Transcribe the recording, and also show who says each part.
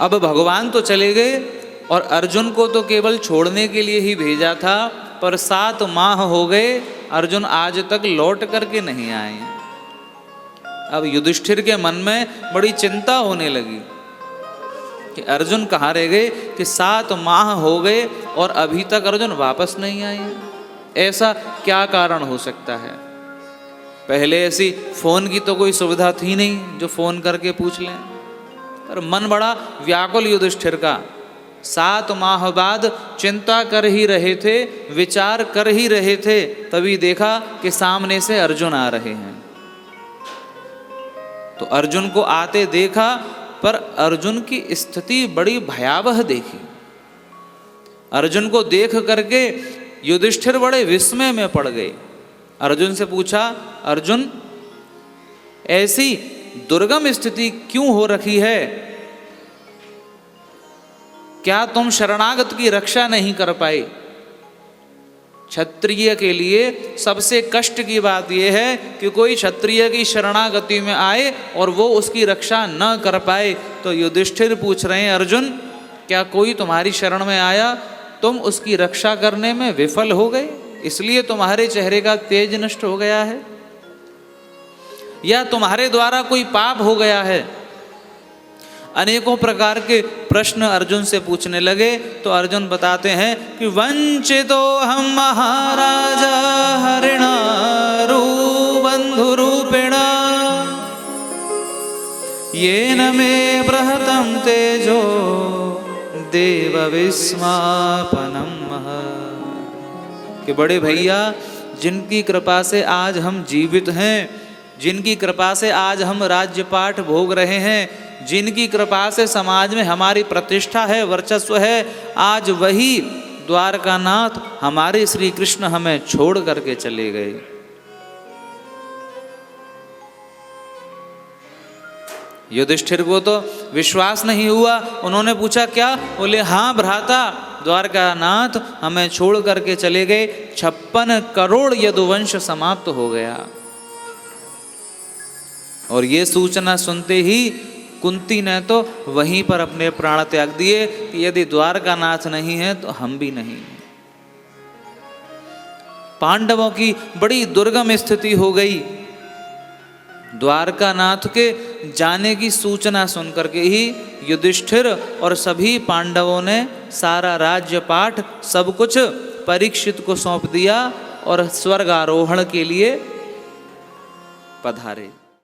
Speaker 1: अब भगवान तो चले गए और अर्जुन को तो केवल छोड़ने के लिए ही भेजा था, पर 7 माह हो गए, अर्जुन आज तक लौट करके नहीं आए। अब युधिष्ठिर के मन में बड़ी चिंता होने लगी कि अर्जुन कहाँ रह गए, कि 7 माह हो गए और अभी तक अर्जुन वापस नहीं आए। ऐसा क्या कारण हो सकता है? पहले ऐसी फोन की तो कोई सुविधा थी नहीं जो फोन करके पूछ लें, पर मन बड़ा व्याकुल युधिष्ठिर का। 7 माह बाद चिंता कर ही रहे थे, विचार कर ही रहे थे, तभी देखा कि सामने से अर्जुन आ रहे हैं। तो अर्जुन को आते देखा, पर अर्जुन की स्थिति बड़ी भयावह देखी। अर्जुन को देख करके युधिष्ठिर बड़े विस्मय में पड़ गए। अर्जुन से पूछा, अर्जुन ऐसी दुर्गम स्थिति क्यों हो रखी है? क्या तुम शरणागत की रक्षा नहीं कर पाए? क्षत्रिय के लिए सबसे कष्ट की बात यह है कि कोई क्षत्रिय की शरणागति में आए और वो उसकी रक्षा न कर पाए। तो युधिष्ठिर पूछ रहे हैं, अर्जुन क्या कोई तुम्हारी शरण में आया, तुम उसकी रक्षा करने में विफल हो गए, इसलिए तुम्हारे चेहरे का तेज नष्ट हो गया है, या तुम्हारे द्वारा कोई पाप हो गया है? अनेकों प्रकार के प्रश्न अर्जुन से पूछने लगे। तो अर्जुन बताते हैं कि वंचितो हम महाराजा हरिणा बंधु रूपिणा येन मे बृहतं तेजो देव विस्मापनम। कि बड़े भैया, जिनकी कृपा से आज हम जीवित हैं, जिनकी कृपा से आज हम राज्यपाठ भोग रहे हैं, जिनकी कृपा से समाज में हमारी प्रतिष्ठा है, वर्चस्व है, आज वही द्वारकानाथ हमारे श्री कृष्ण हमें छोड़ करके चले गए। युधिष्ठिर को तो विश्वास नहीं हुआ। उन्होंने पूछा, क्या? बोले, हाँ भ्राता, द्वारकानाथ हमें छोड़ करके चले गए। 56 करोड़ यदुवंश समाप्त हो गया। और ये सूचना सुनते ही कुंती ने तो वहीं पर अपने प्राण त्याग दिए कि यदि द्वारकानाथ नहीं है तो हम भी नहीं। पांडवों की बड़ी दुर्गम स्थिति हो गई। द्वारकानाथ के जाने की सूचना सुनकर के ही युधिष्ठिर और सभी पांडवों ने सारा राज्यपाठ सब कुछ परीक्षित को सौंप दिया और स्वर्ग आरोहण के लिए पधारे।